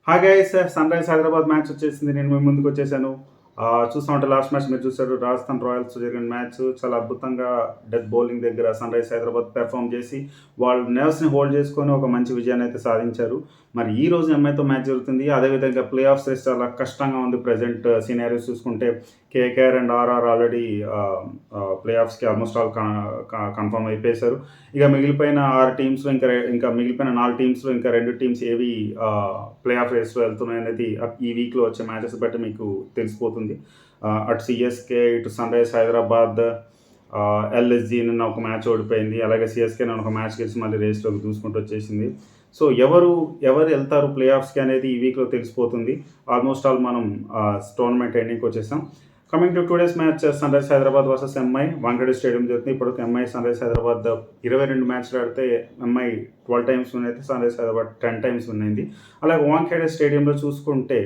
Hi guys, sun rise Hyderabad match వచ్చేసింది. నేను మీ ముందుకు వచ్చేసాను. చూస్తూ ఉంటే లాస్ట్ మ్యాచ్ మీరు చూసారు. రాజస్థాన్ రాయల్స్ జరిగిన మ్యాచ్ చాలా అద్భుతంగా డెత్ బౌలింగ్ దగ్గర సన్ రైజ్ హైదరాబాద్ పెర్ఫామ్ చేసి వాళ్ళు నెర్వ్స్ని హోల్డ్ చేసుకొని ఒక మంచి విజయాన్ని అయితే సాధించారు. మరి ఈ రోజు ఎంఐతో మ్యాచ్ జరుగుతుంది. అదేవిధంగా ప్లే ఆఫ్స్ రేస్ చాలా కష్టంగా ఉంది. ప్రజెంట్ సినారియోస్ చూసుకుంటే KKR and RR already play ఆఫ్స్కి ఆల్మోస్ట్ ఆల్ కన్ఫర్మ్ అయిపోయేశారు. ఇక మిగిలిపోయిన 6 టీమ్స్లో ఇంకా మిగిలిపోయిన 4 టీమ్స్లో ఇంకా 2 టీమ్స్ ఏవి ప్లే ఆఫ్ రేస్లో వెళ్తున్నాయి అనేది ఈ వీక్లో వచ్చే మ్యాచెస్ బట్టి మీకు తెలిసిపోతుంది. అటు సిఎస్కే, ఇటు సన్ రైజ్ హైదరాబాద్, ఎల్ఎస్జీ నిన్న ఒక మ్యాచ్ ఓడిపోయింది. అలాగే సిఎస్కే నేను ఒక మ్యాచ్ గెలిచి మళ్ళీ రేస్లోకి దూసుకుంటూ వచ్చేసింది. సో ఎవరు వెళ్తారు ప్లే ఆఫ్స్కి అనేది ఈ వీక్లో తెలిసిపోతుంది. ఆల్మోస్ట్ ఆల్ మనం టోర్నమెంట్ ఎండింగ్కి వచ్చేసాం. Coming to today's match sun rise Hyderabad versus MI Wankhede stadium జరుగుతుంది. ఇప్పుడు ఎంఐ సన్ రైజ్ హైదరాబాద్ 22 మ్యాచ్లు ఆడితే ఎంఐ 12 టైమ్స్ విన్ అయితే sun rise Hyderabad 10 times win అయింది. అలాగే వాంఖేడే స్టేడియంలో చూసుకుంటే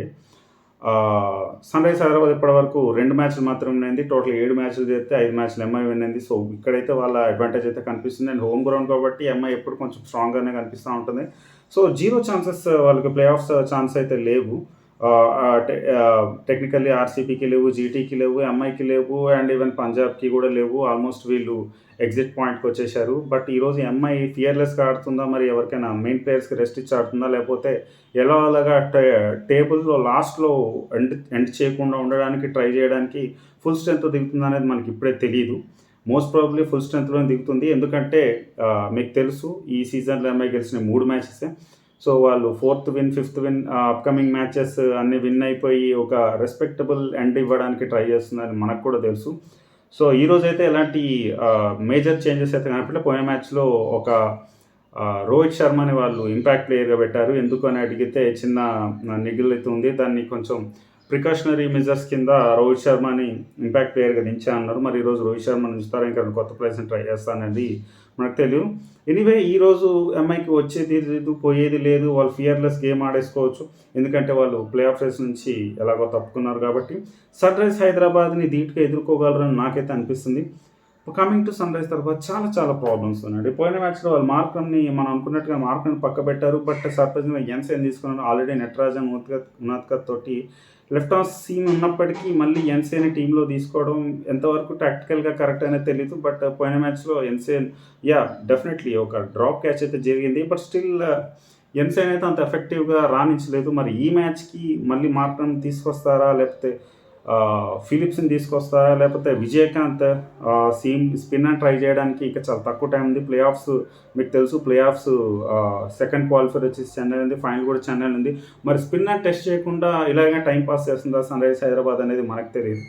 సన్ రైజ్ హైదరాబాద్ ఇప్పటివరకు 2 మ్యాచ్లు మాత్రం విన్ అయింది. టోటల్ 7 మ్యాచ్లు చేస్తే 5 మ్యాచ్లు ఎంఐ విన్ అయింది. సో ఇక్కడైతే వాళ్ళ అడ్వాంటేజ్ అయితే కనిపిస్తుంది. అండ్ హోమ్ గ్రౌండ్ కాబట్టి ఎంఐ ఎప్పుడు కొంచెం స్ట్రాంగ్గానే కనిపిస్తూ ఉంటుంది. సో 0 ఛాన్సెస్ వాళ్ళకి ప్లే ఆఫ్స్ ఛాన్స్ అయితే లేవు. టెక్నికల్లీ ఆర్సీబీకి లేవు, జీటీకి లేవు, ఎంఐకి లేవు, అండ్ ఈవెన్ పంజాబ్కి కూడా లేవు. ఆల్మోస్ట్ వీళ్ళు ఎగ్జిట్ పాయింట్కి వచ్చేసారు. బట్ ఈరోజు ఎంఐ ఫియర్లెస్గా ఆడుతుందా, మరి ఎవరికైనా మెయిన్ ప్లేయర్స్కి రెస్ట్ ఇచ్చి ఆడుతుందా, లేకపోతే ఎలా అలాగా టేబుల్లో లాస్ట్లో ఎండ్ చేయకుండా ఉండడానికి ట్రై చేయడానికి ఫుల్ స్ట్రెంగ్త్తో దిగుతుందా అనేది మనకి ఇప్పుడే తెలియదు. మోస్ట్ ప్రాబబ్లీ ఫుల్ స్ట్రెంగ్త్లో దిగుతుంది. ఎందుకంటే మీకు తెలుసు ఈ సీజన్లో ఎంఐ గెలిచిన 3 మ్యాచెసే. సో వాళ్ళు 4th win, 5th win, upcoming matches అన్నీ విన్ అయిపోయి ఒక రెస్పెక్టబుల్ ఎండ్ ఇవ్వడానికి ట్రై చేస్తుందని మనకు కూడా తెలుసు. సో ఈరోజైతే ఎలాంటి మేజర్ చేంజెస్ అయితే కనపడలే. పోయిన మ్యాచ్లో ఒక రోహిత్ శర్మని వాళ్ళు ఇంపాక్ట్ ప్లేయర్గా పెట్టారు. ఎందుకు అని అడిగితే చిన్న నిగులు అయితే ఉంది. దాన్ని కొంచెం ప్రికాషనరీ మెజర్స్ కింద రోహిత్ శర్మని ఇంపాక్ట్ ప్లేయర్గా దించా అన్నారు. మరి ఈరోజు రోహిత్ శర్మని ఉంచుతారా, ఇంకా కొత్త ప్లేయర్స్ని ట్రై చేస్తానది మనకు తెలియదు. ఎనీవే ఈరోజు ఎంఐకి వచ్చేది లేదు, పోయేది లేదు. వాళ్ళు ఫియర్లెస్ గేమ్ ఆడేసుకోవచ్చు. ఎందుకంటే వాళ్ళు ప్లే ఆఫ్ రేస్ నుంచి ఎలాగో తప్పుకున్నారు కాబట్టి సన్ రైజ్ హైదరాబాద్ని ధీటుగా ఎదుర్కోగలరని నాకైతే అనిపిస్తుంది. కమింగ్ టు సన్ రైజ్ తర్వాత చాలా ప్రాబ్లమ్స్ ఉన్నాయండి. పోయిన మ్యాచ్లో వాళ్ళు మార్క్రమ్ని మనం అనుకున్నట్టుగా మార్క్రమ్ని పక్క పెట్టారు. బట్ సర్ప్రైజ్గా ఎన్సైన్ తీసుకున్నారు. ఆల్రెడీ నటరాజన్ ఉనాద్కర్ తోటి లెఫ్ట్ ఆఫ్ సీమ్ ఉన్నప్పటికీ మళ్ళీ ఎన్సేన్ టీంలో తీసుకోవడం ఎంతవరకు టాక్టికల్గా కరెక్ట్ అనేది తెలియదు. బట్ పోయిన మ్యాచ్లో ఎన్సేన్ డెఫినెట్లీ ఒక డ్రాప్ క్యాచ్ అయితే జరిగింది. బట్ స్టిల్ ఎన్సేన్ అయితే అంత ఎఫెక్టివ్గా రాణించలేదు. మరి ఈ మ్యాచ్కి మళ్ళీ మార్క్రమ్ తీసుకొస్తారా, లేకపోతే ఫిలిప్స్ని తీసుకొస్తారా, లేకపోతే విజయకాంత్ స్పిన్ ట్రై చేయడానికి ఇంకా చాలా తక్కువ టైం ఉంది. ప్లే ఆఫ్స్ మీకు తెలుసు, ప్లే ఆఫ్స్ సెకండ్ క్వాలిఫైర్ వచ్చేసి చెన్నై ఉంది, ఫైనల్ కూడా చెన్నై ఉంది. మరి స్పిన్ టెస్ట్ చేయకుండా ఇలాగే టైం పాస్ చేస్తుందా సన్ రైజ్ హైదరాబాద్ అనేది మనకు తెలియదు.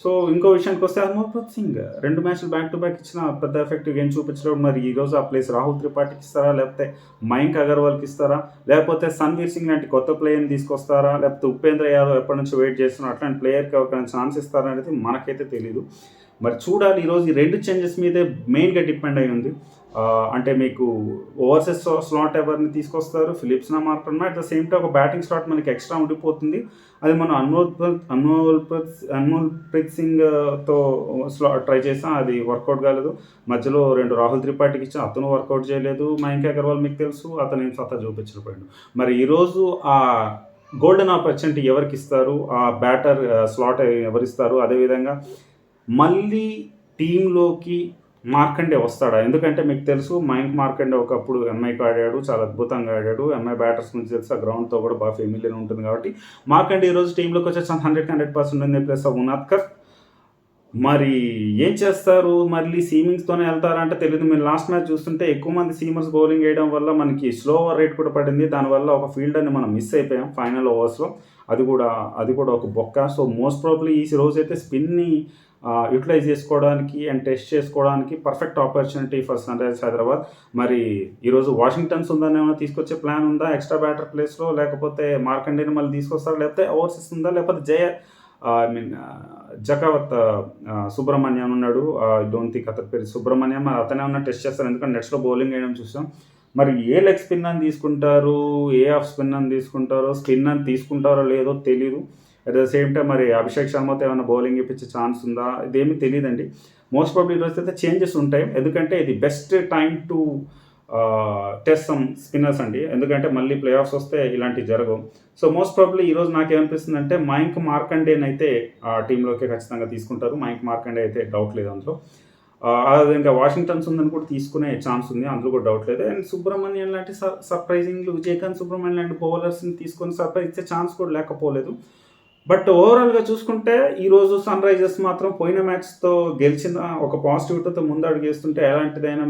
సో ఇంకో విషయానికి వస్తే హర్మన్ప్రీత్ సింగ్ 2 మ్యాచ్లు బ్యాక్ టు బ్యాక్ ఇచ్చిన పెద్ద ఎఫెక్టివ్ గేమ్ చూపించడం. మరి ఈరోజు ఆ ప్లేస్ రాహుల్ త్రిపాఠికి ఇస్తారా, లేకపోతే మయాంక్ అగర్వాల్కి ఇస్తారా, లేకపోతే సన్వీర్ సింగ్ లాంటి కొత్త ప్లేయర్ని తీసుకొస్తారా, లేకపోతే ఉపేంద్ర యాదవ్ ఎప్పటి నుంచి వెయిట్ చేస్తున్నారు అట్లాంటి ప్లేయర్కి ఎవరికైనా ఛాన్స్ ఇస్తారా అనేది మనకైతే తెలియదు. మరి చూడాలి. ఈరోజు ఈ 2 చేంజెస్ మీదే మెయిన్గా డిపెండ్ అయి ఉంది. అంటే మీకు ఓవర్సీస్ స్లాట్ ఎవరిని తీసుకొస్తారు, ఫిలిప్స్నా మార్క్రమ్నా, అట్ ద సేమ్ టైం ఒక బ్యాటింగ్ స్లాట్ మనకి ఎక్స్ట్రా ఉండిపోతుంది. అది మనం అన్మోల్ప్రీత్ సింగ్తో ట్రై చేసాం, అది వర్కౌట్ కాలేదు. మధ్యలో 2 రాహుల్ త్రిపాఠికి ఇచ్చాం, అతను వర్కౌట్ చేయలేదు. మయాంక్ అగర్వాల్ మీకు తెలుసు, అతను ఏం సత్తా చూపించలేకపోయాడు. మరి ఈరోజు ఆ గోల్డెన్ ఆపర్చునిటీ ఎవరికి ఇస్తారు, ఆ బ్యాటర్ స్లాట్ ఎవరిస్తారు, అదేవిధంగా మళ్ళీ టీంలోకి మార్కండే వస్తాడా? ఎందుకంటే మీకు తెలుసు మయాంక్ మార్కండే ఒకప్పుడు ఎంఐకి ఆడాడు, చాలా అద్భుతంగా ఆడాడు. ఎంఐ బ్యాటర్స్ నుంచి తెలుసు, ఆ గ్రౌండ్తో కూడా బాగా ఫెమిలియర్ ఉంటుంది కాబట్టి మార్కండే ఈరోజు టీంలోకి వచ్చే 100% ఉంది. ప్లస్ ఉనాద్కర్ మరి ఏం చేస్తారు, మళ్ళీ సీమింగ్స్తోనే వెళ్తారంటే తెలియదు. మీరు లాస్ట్ మ్యాచ్ చూస్తుంటే ఎక్కువ మంది సీమర్స్ బౌలింగ్ వేయడం వల్ల మనకి స్లో ఓవర్ రేట్ కూడా పడింది. దానివల్ల ఒక ఫీల్డర్ని మనం మిస్ అయిపోయాం ఫైనల్ ఓవర్స్లో. అది కూడా ఒక బొక్క. సో మోస్ట్ ప్రాబ్లీ ఈ రోజు అయితే స్పిన్ని యూటిలైజ్ చేసుకోవడానికి అండ్ టెస్ట్ చేసుకోవడానికి perfect opportunity for sun rise Hyderabad. మరి ఈరోజు వాషింగ్టన్ సుందర్ని ఏమైనా తీసుకొచ్చే ప్లాన్ ఉందా ఎక్స్ట్రా బ్యాటర్ ప్లేస్లో, లేకపోతే మార్కండేని మళ్ళీ తీసుకొస్తారా, లేకపోతే ఓవర్సీస్ ఉందా, లేకపోతే జకావత్ సుబ్రహ్మణ్యం ఉన్నాడు, డోంట్ థింక్ అతని పేరు సుబ్రహ్మణ్యం, మరి అతనే ఉన్న టెస్ట్ చేస్తారు. ఎందుకంటే నెట్స్లో బౌలింగ్ వేయడం చూసాం. మరి ఏ లెగ్ స్పిన్ అని తీసుకుంటారు, ఏ ఆఫ్ స్పిన్ అని తీసుకుంటారో, స్పిన్ అని తీసుకుంటారో లేదో తెలీదు. అట్ ద సేమ్ టైం మరి అభిషేక్ శర్మతో ఏమైనా బౌలింగ్ ఇప్పించే ఛాన్స్ ఉందా, ఇదేమీ తెలియదండి. మోస్ట్ ప్రాబ్లీ ఈరోజు అయితే చేంజెస్ ఉంటాయి. ఎందుకంటే ఇది best time to test some spinners అండి. ఎందుకంటే మళ్ళీ ప్లే ఆఫ్స్ వస్తే ఇలాంటివి జరగవు. సో మోస్ట్ ప్రాబబ్లీ ఈరోజు నాకేమనిపిస్తుందంటే మయాంక్ మార్కండేనైతే ఆ టీంలోకి ఖచ్చితంగా తీసుకుంటారు. మయాంక్ మార్కండే అయితే డౌట్ లేదు అందులో. అది ఇంకా వాషింగ్టన్ సుందర్‌ని కూడా తీసుకునే ఛాన్స్ ఉంది. అందులో కూడా డౌట్ లేదు. అండ్ సుబ్రహ్మణ్యన్ లాంటి సర్ప్రైజింగ్‌లు విజయకాంత్ సుబ్రహ్మణ్యన్ లాంటి బౌలర్స్‌ని తీసుకొని సర్ప్రైజ్ ఇచ్చే ఛాన్స్ కూడా లేకపోలేదు. బట్ ఓవరాల్‌గా చూసుకుంటే ఈరోజు సన్‌రైజర్స్ మాత్రం పోయిన మ్యాచ్‌తో గెలిచిన ఒక పాజిటివిటీతో ముందడుగేస్తుంటే ఎలాంటిదైనా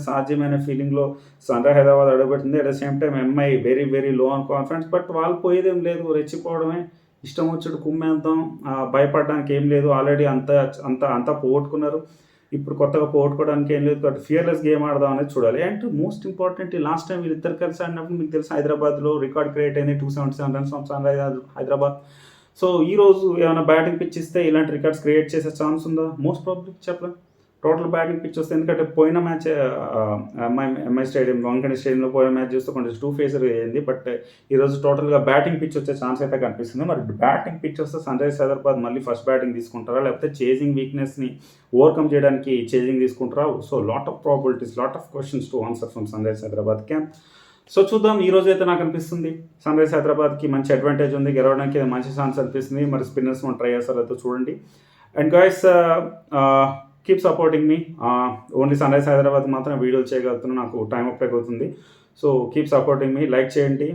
సాధ్యమైన ఫీలింగ్‌లో సన్‌రైజ్ హైదరాబాద్ అడుగుపెట్టింది. At the same time MI very very low on confidence. But వాళ్ళు పోయేదేం లేదు. రెచ్చిపోవడమే. ఇష్టం వచ్చినట్టు కుమ్మేద్దాం. భయపడడానికి ఏం లేదు. ఆల్రెడీ అంతా పోగొట్టుకున్నారు. ఇప్పుడు కొత్తగా పోగొట్టుకోవడానికి ఏం లేదు. కాబట్టి ఫియర్‌లెస్ గేమ్ ఆడదాం అనేది చూడాలి. And most important last time వీళ్ళిద్దరు కలిసి ఆడినప్పుడు మీకు తెలుసు హైదరాబాద్‌లో రికార్డ్ క్రియేట్ అయింది. 277 runs from Sunrisers Hyderabad. So ఈరోజు ఏమైనా బ్యాటింగ్ పిచ్ ఇస్తే ఇలాంటి రికార్డ్స్ క్రియేట్ చేసే ఛాన్స్ ఉందా? మోస్ట్ ప్రాబబ్లీ చెప్పలేం. టోటల్ బ్యాటింగ్ పిచ్ వస్తే ఎందుకంటే పోయిన మ్యాచ్ ఎంఐ స్టేడియం వాంఖేడే స్టేడియంలో పోయిన మ్యాచ్ చూస్తే కొంచెం టూ ఫేసర్ అయింది. బట్ ఈరోజు టోటల్‌గా బ్యాటింగ్ పిచ్ వచ్చే ఛాన్స్ అయితే కనిపిస్తుంది. మరి బ్యాటింగ్ పిచ్ వస్తే సన్‌రైజర్స్ హైదరాబాద్ మళ్ళీ ఫస్ట్ బ్యాటింగ్ తీసుకుంటారా? లేకపోతే చేజింగ్ వీక్‌నెస్‌ని ఓవర్‌కమ్ చేయడానికి చేజింగ్ తీసుకుంటారా? So lot of probabilities, lot of questions to answer from Sunrisers Hyderabad camp. So చూద్దాం. ఈరోజు అయితే నాకు అనిపిస్తుంది సన్‌రైజర్స్ హైదరాబాద్‌కి మంచి అడ్వాంటేజ్ ఉంది. గెలవడానికి ఇది మంచి ఛాన్స్ అనిపిస్తుంది. మరి స్పిన్నర్స్ మనం ట్రై చేస్తారో లేదో చూడండి. And guys keep supporting me. Only Sunrisers Hyderabad మాత్రం వీడియోలు చేయగలుగుతున్నా. నాకు టైం అప్ అవుతుంది. సో కీప్ సపోర్టింగ్ మీ. లైక్ చేయండి,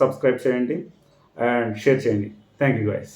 సబ్స్క్రైబ్ చేయండి అండ్ షేర్ చేయండి. Thank you guys.